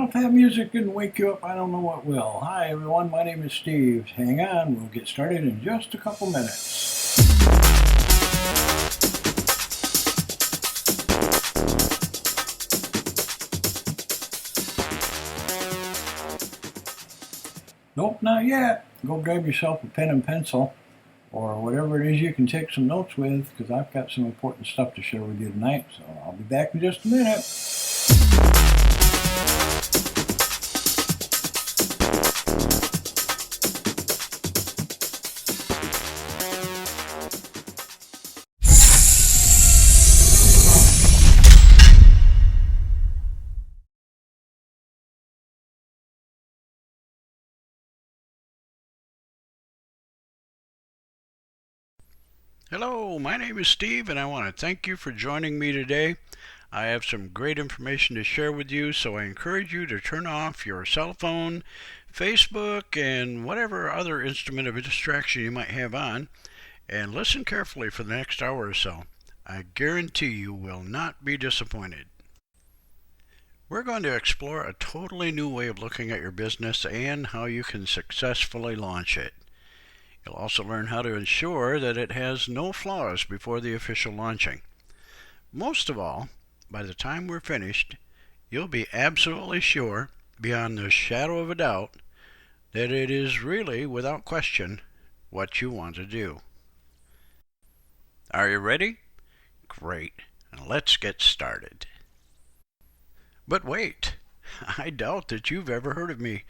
if that music didn't wake you up, I don't know what will. Hi, everyone. My name is Steve. Hang on. We'll get started in just a couple minutes. Nope, not yet. Go grab yourself a pen and pencil or whatever it is you can take some notes with, because I've got some important stuff to share with you tonight. So I'll be back in just a minute. Hello, my name is Steve, and I want to thank you for joining me today. I have some great information to share with you, so I encourage you to turn off your cell phone, Facebook, and whatever other instrument of distraction you might have on, and listen carefully for the next hour or so. I guarantee you will not be disappointed. We're going to explore a totally new way of looking at your business and how you can successfully launch it. You'll also learn how to ensure that it has no flaws before the official launching. Most of all, by the time we're finished, you'll be absolutely sure, beyond the shadow of a doubt, that it is really, without question, what you want to do. Are you ready? Great. Let's get started. But wait, I doubt that you've ever heard of me,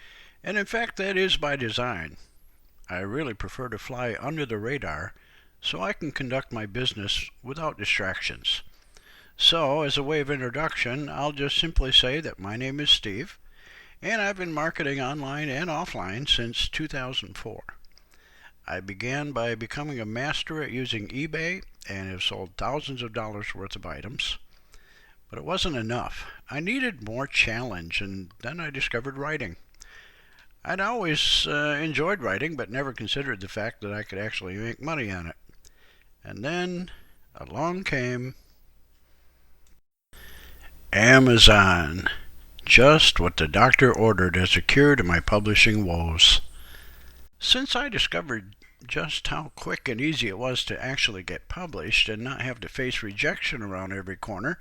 and in fact that is by design. I really prefer to fly under the radar so I can conduct my business without distractions. So, as a way of introduction, I'll just simply say that my name is Steve, and I've been marketing online and offline since 2004. I began by becoming a master at using eBay and have sold thousands of dollars worth of items. But it wasn't enough. I needed more challenge, and then I discovered writing. I'd always enjoyed writing, but never considered the fact that I could actually make money on it. And then along came Amazon. Just what the doctor ordered as a cure to my publishing woes. Since I discovered just how quick and easy it was to actually get published and not have to face rejection around every corner,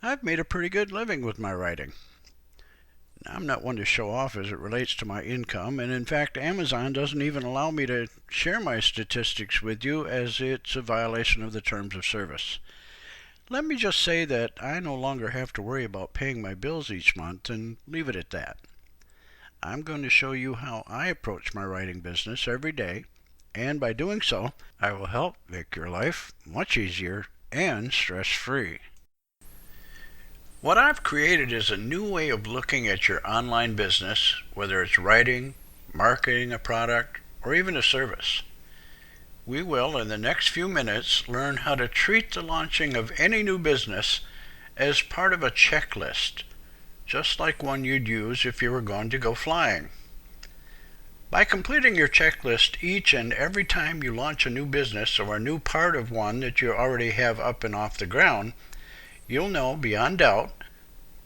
I've made a pretty good living with my writing. I'm not one to show off as it relates to my income, and in fact Amazon doesn't even allow me to share my statistics with you, as it's a violation of the terms of service. Let me just say that I no longer have to worry about paying my bills each month, and leave it at that. I'm going to show you how I approach my writing business every day, and by doing so, I will help make your life much easier and stress-free. What I've created is a new way of looking at your online business, whether it's writing, marketing a product, or even a service. We will, in the next few minutes, learn how to treat the launching of any new business as part of a checklist, just like one you'd use if you were going to go flying. By completing your checklist each and every time you launch a new business or a new part of one that you already have up and off the ground, you'll know beyond doubt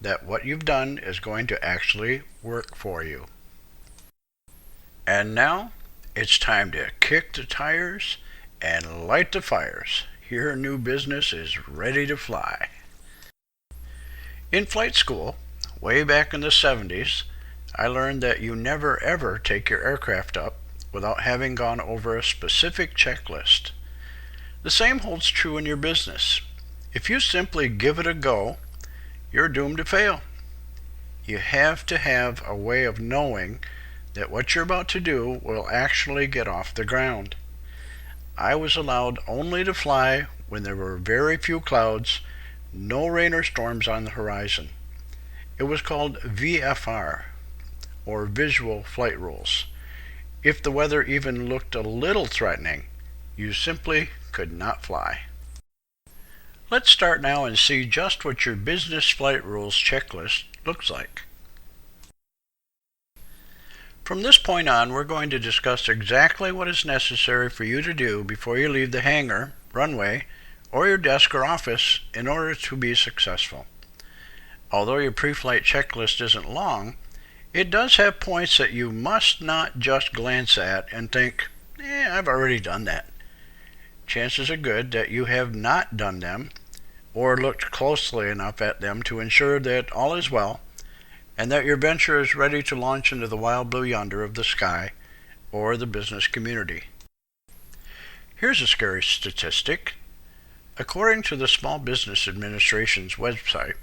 that what you've done is going to actually work for you. And now, it's time to kick the tires and light the fires. Your new business is ready to fly. In flight school, way back in the 70s, I learned that you never ever take your aircraft up without having gone over a specific checklist. The same holds true in your business. If you simply give it a go, you're doomed to fail. You have to have a way of knowing that what you're about to do will actually get off the ground. I was allowed only to fly when there were very few clouds, no rain or storms on the horizon. It was called VFR, or Visual Flight Rules. If the weather even looked a little threatening, you simply could not fly. Let's start now and see just what your business flight rules checklist looks like. From this point on, we're going to discuss exactly what is necessary for you to do before you leave the hangar, runway, or your desk or office in order to be successful. Although your pre-flight checklist isn't long, it does have points that you must not just glance at and think, I've already done that. Chances are good that you have not done them or looked closely enough at them to ensure that all is well and that your venture is ready to launch into the wild blue yonder of the sky or the business community. Here's a scary statistic. According to the Small Business Administration's website,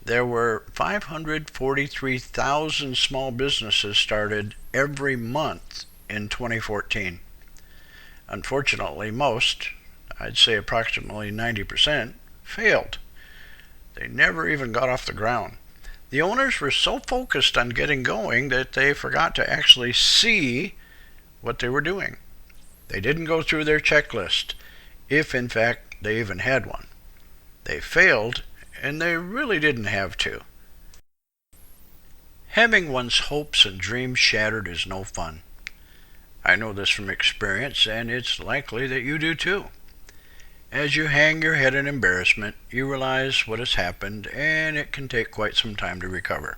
there were 543,000 small businesses started every month in 2014. Unfortunately, most, I'd say approximately 90%, failed. They never even got off the ground. The owners were so focused on getting going that they forgot to actually see what they were doing. They didn't go through their checklist, if in fact they even had one. They failed, and they really didn't have to. Having one's hopes and dreams shattered is no fun. I know this from experience, and it's likely that you do too. As you hang your head in embarrassment, you realize what has happened, and it can take quite some time to recover.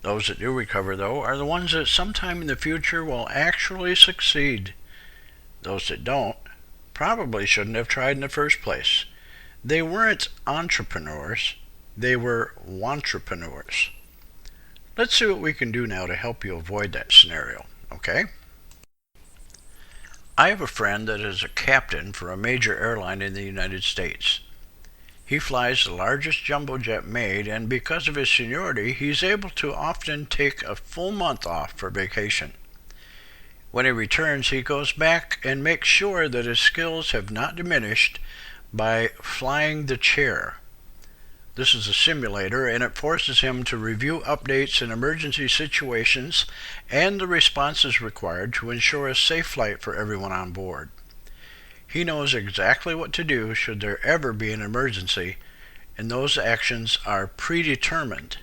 Those that do recover, though, are the ones that sometime in the future will actually succeed. Those that don't probably shouldn't have tried in the first place. They weren't entrepreneurs, they were wantrepreneurs. Let's see what we can do now to help you avoid that scenario, okay? I have a friend that is a captain for a major airline in the United States. He flies the largest jumbo jet made, and because of his seniority, he's able to often take a full month off for vacation. When he returns, he goes back and makes sure that his skills have not diminished by flying the chair. This is a simulator, and it forces him to review updates in emergency situations and the responses required to ensure a safe flight for everyone on board. He knows exactly what to do should there ever be an emergency, and those actions are predetermined.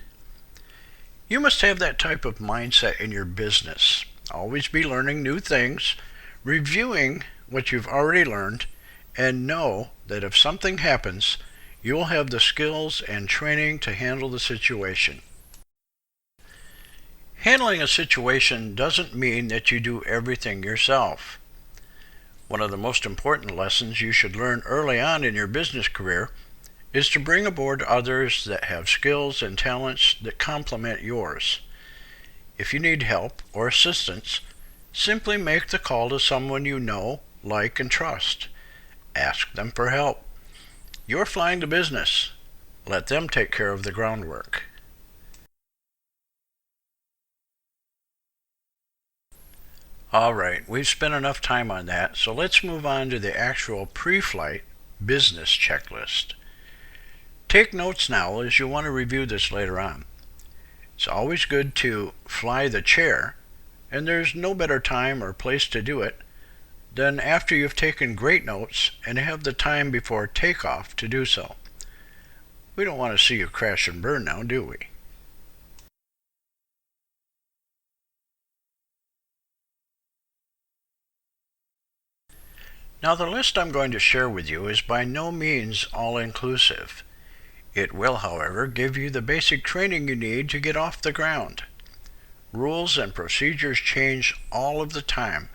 You must have that type of mindset in your business. Always be learning new things, reviewing what you've already learned, and know that if something happens, you will have the skills and training to handle the situation. Handling a situation doesn't mean that you do everything yourself. One of the most important lessons you should learn early on in your business career is to bring aboard others that have skills and talents that complement yours. If you need help or assistance, simply make the call to someone you know, like, and trust. Ask them for help. You're flying the business. Let them take care of the groundwork. All right, we've spent enough time on that, so let's move on to the actual pre-flight business checklist. Take notes now, as you'll want to review this later on. It's always good to fly the chair, and there's no better time or place to do it than after you've taken great notes and have the time before takeoff to do so. We don't want to see you crash and burn now, do we? Now, the list I'm going to share with you is by no means all-inclusive. It will, however, give you the basic training you need to get off the ground. Rules and procedures change all of the time,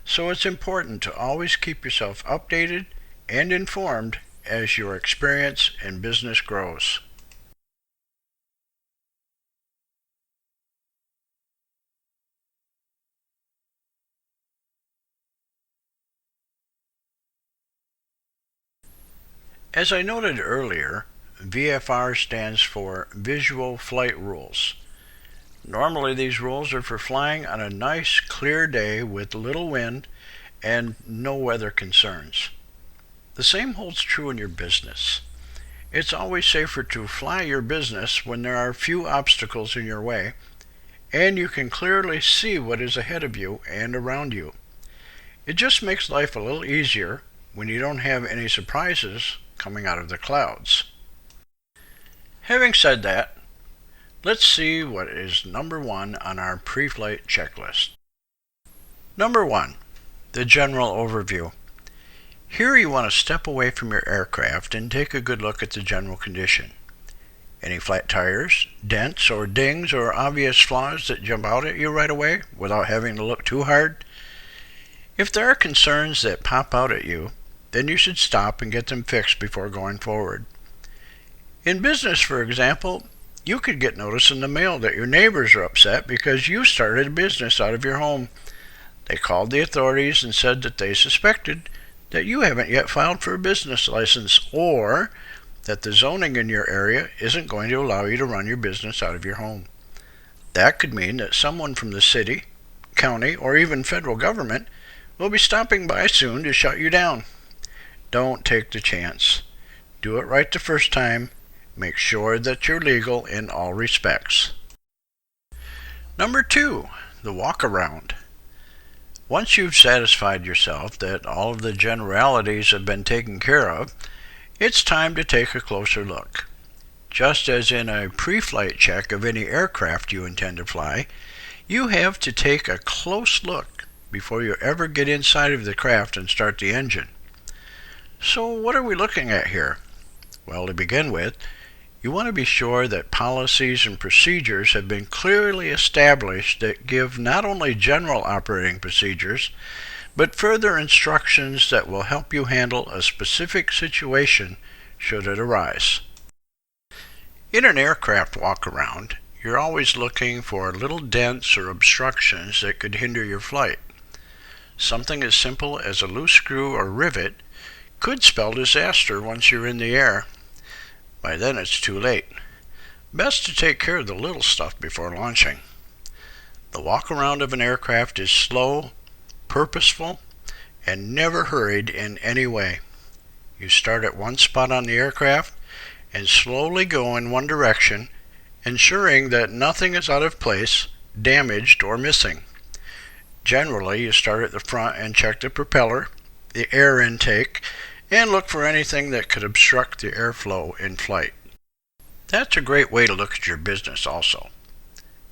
so it's important to always keep yourself updated and informed as your experience in business grows. As I noted earlier, VFR stands for Visual Flight Rules. Normally these rules are for flying on a nice clear day with little wind and no weather concerns. The same holds true in your business. It's always safer to fly your business when there are few obstacles in your way and you can clearly see what is ahead of you and around you. It just makes life a little easier when you don't have any surprises coming out of the clouds. Having said that, let's see what is number 1 on our pre-flight checklist. Number 1, the general overview. Here you want to step away from your aircraft and take a good look at the general condition. Any flat tires, dents or dings or obvious flaws that jump out at you right away without having to look too hard? If there are concerns that pop out at you, then you should stop and get them fixed before going forward. In business, for example, you could get notice in the mail that your neighbors are upset because you started a business out of your home. They called the authorities and said that they suspected that you haven't yet filed for a business license, or that the zoning in your area isn't going to allow you to run your business out of your home. That could mean that someone from the city, county, or even federal government will be stopping by soon to shut you down. Don't take the chance. Do it right the first time. Make sure that you're legal in all respects. Number 2, the walk around. Once you've satisfied yourself that all of the generalities have been taken care of, it's time to take a closer look. Just as in a pre-flight check of any aircraft you intend to fly, you have to take a close look before you ever get inside of the craft and start the engine. So what are we looking at here? Well, to begin with, you want to be sure that policies and procedures have been clearly established that give not only general operating procedures, but further instructions that will help you handle a specific situation should it arise. In an aircraft walk-around, you're always looking for little dents or obstructions that could hinder your flight. Something as simple as a loose screw or rivet could spell disaster once you're in the air. By then it's too late. Best to take care of the little stuff before launching. The walk-around of an aircraft is slow, purposeful, and never hurried in any way. You start at one spot on the aircraft and slowly go in one direction, ensuring that nothing is out of place, damaged, or missing. Generally, you start at the front and check the propeller, the air intake, and look for anything that could obstruct the airflow in flight. That's a great way to look at your business also.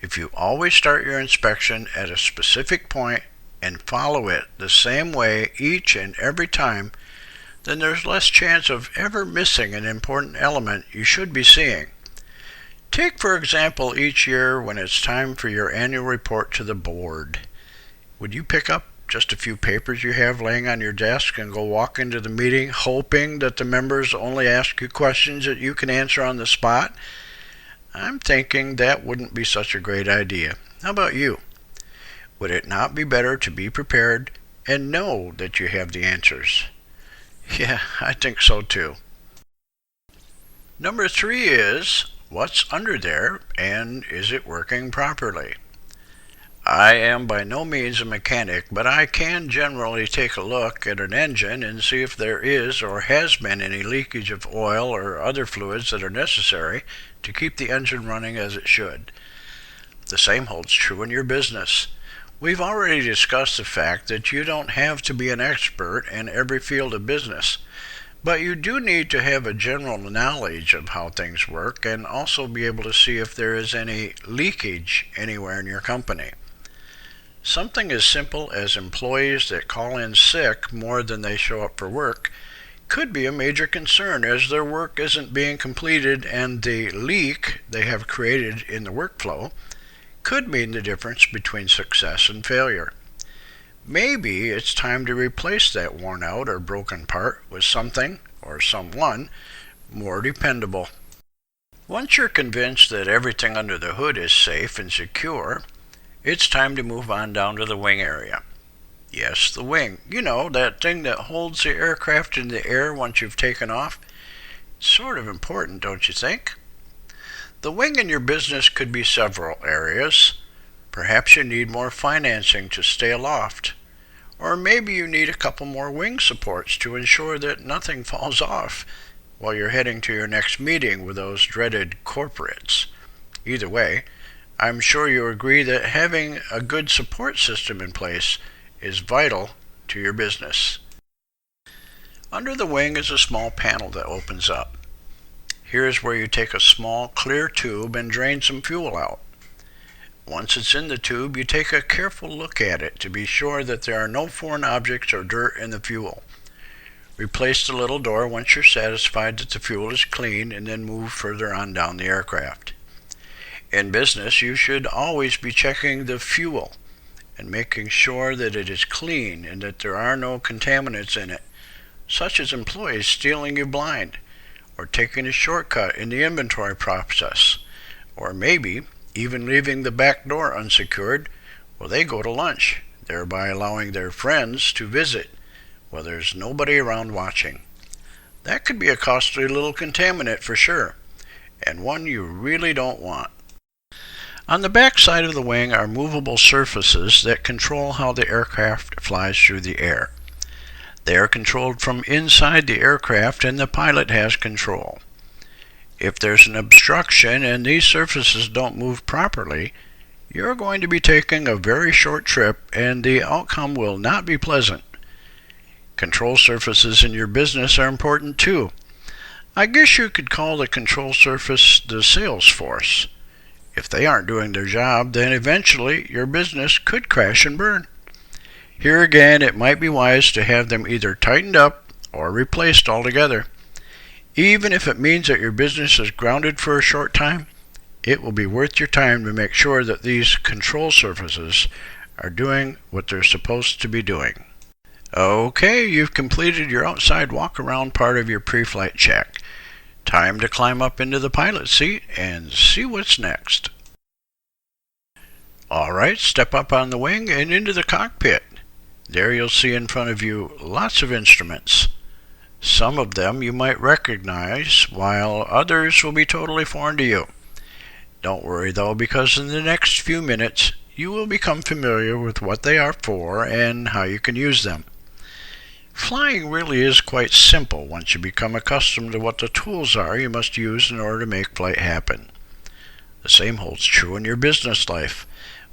If you always start your inspection at a specific point and follow it the same way each and every time, then there's less chance of ever missing an important element you should be seeing. Take, for example, each year when it's time for your annual report to the board. Would you pick up just a few papers you have laying on your desk and go walk into the meeting hoping that the members only ask you questions that you can answer on the spot? I'm thinking that wouldn't be such a great idea. How about you? Would it not be better to be prepared and know that you have the answers? Yeah, I think so too. Number 3 is, what's under there and is it working properly? I am by no means a mechanic, but I can generally take a look at an engine and see if there is or has been any leakage of oil or other fluids that are necessary to keep the engine running as it should. The same holds true in your business. We've already discussed the fact that you don't have to be an expert in every field of business, but you do need to have a general knowledge of how things work and also be able to see if there is any leakage anywhere in your company. Something as simple as employees that call in sick more than they show up for work could be a major concern, as their work isn't being completed, and the leak they have created in the workflow could mean the difference between success and failure. Maybe it's time to replace that worn out or broken part with something or someone more dependable. Once you're convinced that everything under the hood is safe and secure, it's time to move on down to the wing area. Yes, the wing. You know, that thing that holds the aircraft in the air once you've taken off. It's sort of important, don't you think? The wing in your business could be several areas. Perhaps you need more financing to stay aloft. Or maybe you need a couple more wing supports to ensure that nothing falls off while you're heading to your next meeting with those dreaded corporates. Either way, I'm sure you agree that having a good support system in place is vital to your business. Under the wing is a small panel that opens up. Here's where you take a small clear tube and drain some fuel out. Once it's in the tube, you take a careful look at it to be sure that there are no foreign objects or dirt in the fuel. Replace the little door once you're satisfied that the fuel is clean, and then move further on down the aircraft. In business, you should always be checking the fuel and making sure that it is clean and that there are no contaminants in it, such as employees stealing you blind, or taking a shortcut in the inventory process, or maybe even leaving the back door unsecured while they go to lunch, thereby allowing their friends to visit while there's nobody around watching. That could be a costly little contaminant for sure, and one you really don't want. On the back side of the wing are movable surfaces that control how the aircraft flies through the air. They are controlled from inside the aircraft, and the pilot has control. If there's an obstruction and these surfaces don't move properly, you're going to be taking a very short trip, and the outcome will not be pleasant. Control surfaces in your business are important too. I guess you could call the control surface the sales force. If they aren't doing their job, then eventually your business could crash and burn. Here again, it might be wise to have them either tightened up or replaced altogether. Even if it means that your business is grounded for a short time, it will be worth your time to make sure that these control surfaces are doing what they're supposed to be doing. Okay, you've completed your outside walk-around part of your pre-flight check. Time to climb up into the pilot seat and see what's next. Alright, step up on the wing and into the cockpit. There you'll see in front of you lots of instruments. Some of them you might recognize, while others will be totally foreign to you. Don't worry though, because in the next few minutes you will become familiar with what they are for and how you can use them. Flying really is quite simple once you become accustomed to what the tools are you must use in order to make flight happen. The same holds true in your business life.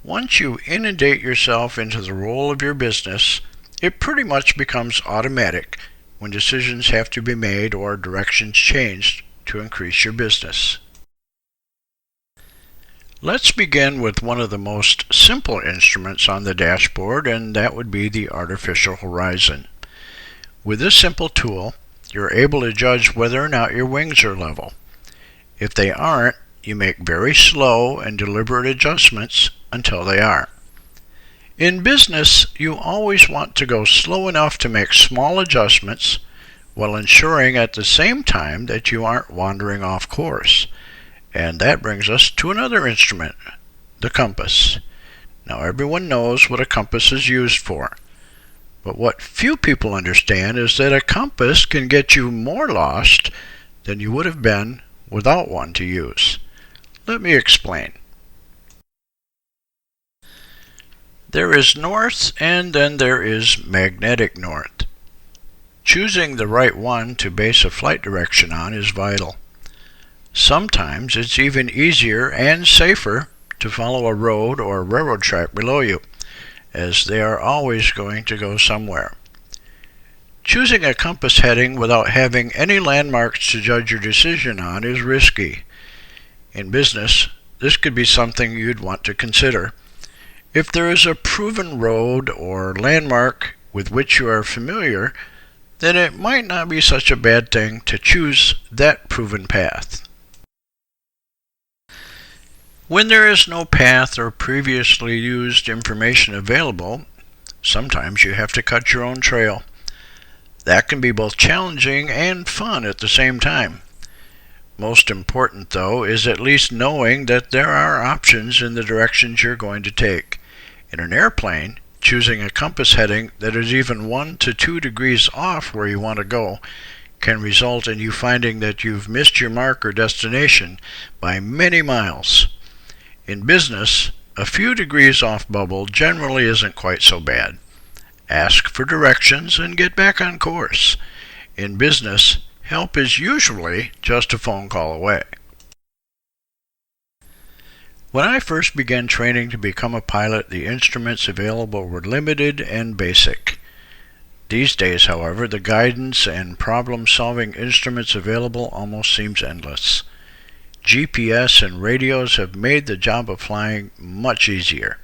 Once you inundate yourself into the role of your business, it pretty much becomes automatic when decisions have to be made or directions changed to increase your business. Let's begin with one of the most simple instruments on the dashboard, and that would be the artificial horizon. With this simple tool, you're able to judge whether or not your wings are level. If they aren't, you make very slow and deliberate adjustments until they are. In business, you always want to go slow enough to make small adjustments while ensuring at the same time that you aren't wandering off course. And that brings us to another instrument, the compass. Now everyone knows what a compass is used for. But what few people understand is that a compass can get you more lost than you would have been without one to use. Let me explain. There is north, and then there is magnetic north. Choosing the right one to base a flight direction on is vital. Sometimes it's even easier and safer to follow a road or railroad track below you, as they are always going to go somewhere. Choosing a compass heading without having any landmarks to judge your decision on is risky. In business, this could be something you'd want to consider. If there is a proven road or landmark with which you are familiar, then it might not be such a bad thing to choose that proven path. When there is no path or previously used information available, sometimes you have to cut your own trail. That can be both challenging and fun at the same time. Most important, though, is at least knowing that there are options in the directions you're going to take. In an airplane, choosing a compass heading that is even 1 to 2 degrees off where you want to go can result in you finding that you've missed your mark or destination by many miles. In business, a few degrees off bubble generally isn't quite so bad. Ask for directions and get back on course. In business, help is usually just a phone call away. When I first began training to become a pilot, the instruments available were limited and basic. These days, however, the guidance and problem-solving instruments available almost seems endless. GPS and radios have made the job of flying much easier.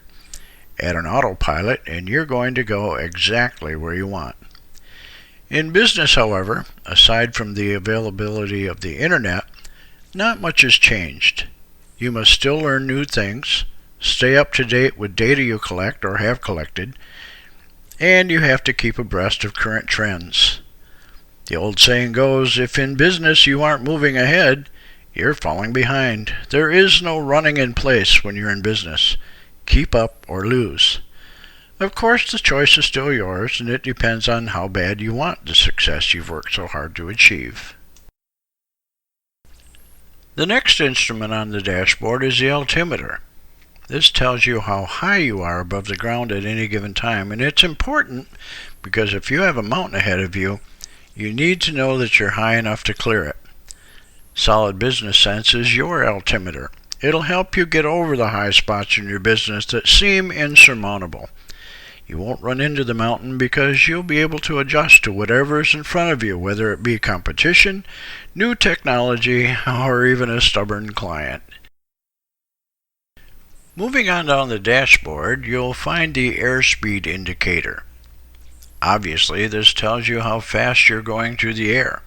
Add an autopilot and you're going to go exactly where you want. In business, however, aside from the availability of the internet, not much has changed. You must still learn new things, stay up to date with data you collect or have collected, and you have to keep abreast of current trends. The old saying goes, if in business you aren't moving ahead, you're falling behind. There is no running in place when you're in business. Keep up or lose. Of course, the choice is still yours, and it depends on how bad you want the success you've worked so hard to achieve. The next instrument on the dashboard is the altimeter. This tells you how high you are above the ground at any given time, and it's important because if you have a mountain ahead of you, you need to know that you're high enough to clear it. Solid Business Sense is your altimeter. It'll help you get over the high spots in your business that seem insurmountable. You won't run into the mountain because you'll be able to adjust to whatever is in front of you, whether it be competition, new technology, or even a stubborn client. Moving on down the dashboard, you'll find the airspeed indicator. Obviously, this tells you how fast you're going through the air.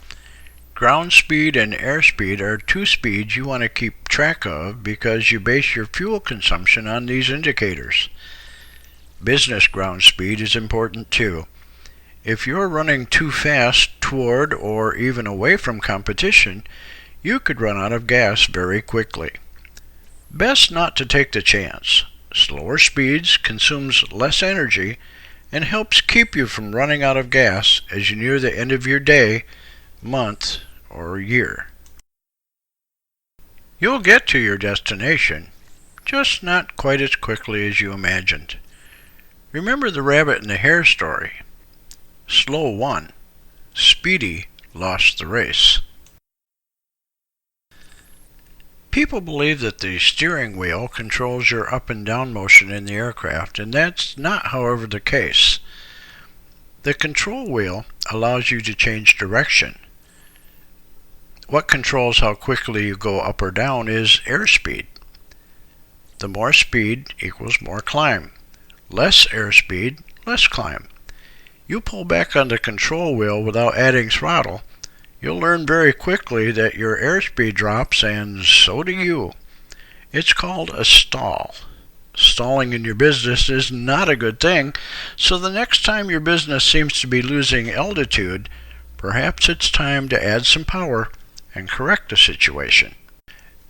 Ground speed and airspeed are two speeds you want to keep track of because you base your fuel consumption on these indicators. Business ground speed is important too. If you're running too fast toward or even away from competition, you could run out of gas very quickly. Best not to take the chance. Slower speeds consumes less energy and helps keep you from running out of gas as you near the end of your day, month, or year. You'll get to your destination, just not quite as quickly as you imagined. Remember the rabbit and the hare story. Slow won. Speedy lost the race. People believe that the steering wheel controls your up and down motion in the aircraft, and that's not, however, the case. The control wheel allows you to change direction. What controls how quickly you go up or down is airspeed. The more speed equals more climb. Less airspeed, less climb. You pull back on the control wheel without adding throttle, you'll learn very quickly that your airspeed drops, and so do you. It's called a stall. Stalling in your business is not a good thing, so the next time your business seems to be losing altitude, perhaps it's time to add some power and correct the situation.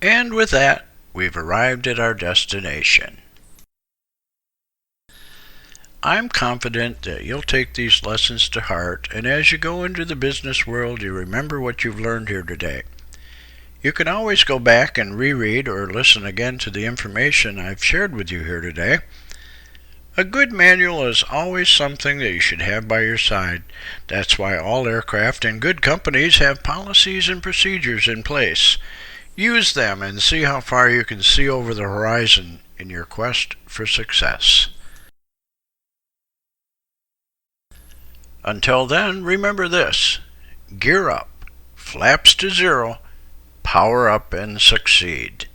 And with that, we've arrived at our destination. I'm confident that you'll take these lessons to heart, and as you go into the business world, you remember what you've learned here today. You can always go back and reread or listen again to the information I've shared with you here today. A good manual is always something that you should have by your side. That's why all aircraft and good companies have policies and procedures in place. Use them and see how far you can see over the horizon in your quest for success. Until then, remember this: gear up, flaps to zero, power up and succeed.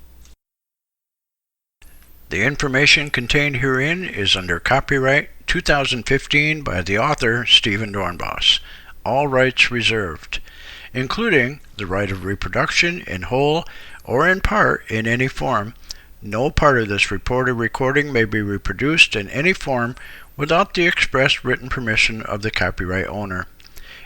The information contained herein is under copyright 2015 by the author Stephen Dornbos, all rights reserved, including the right of reproduction in whole or in part in any form. No part of this reported recording may be reproduced in any form without the express written permission of the copyright owner.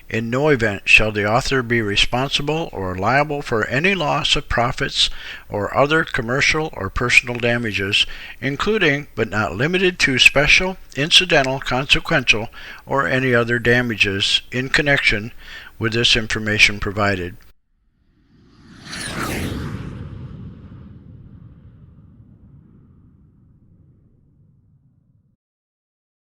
In no event shall the author be responsible or liable for any loss of profits or other commercial or personal damages, including but not limited to special, incidental, consequential, or any other damages in connection with this information provided.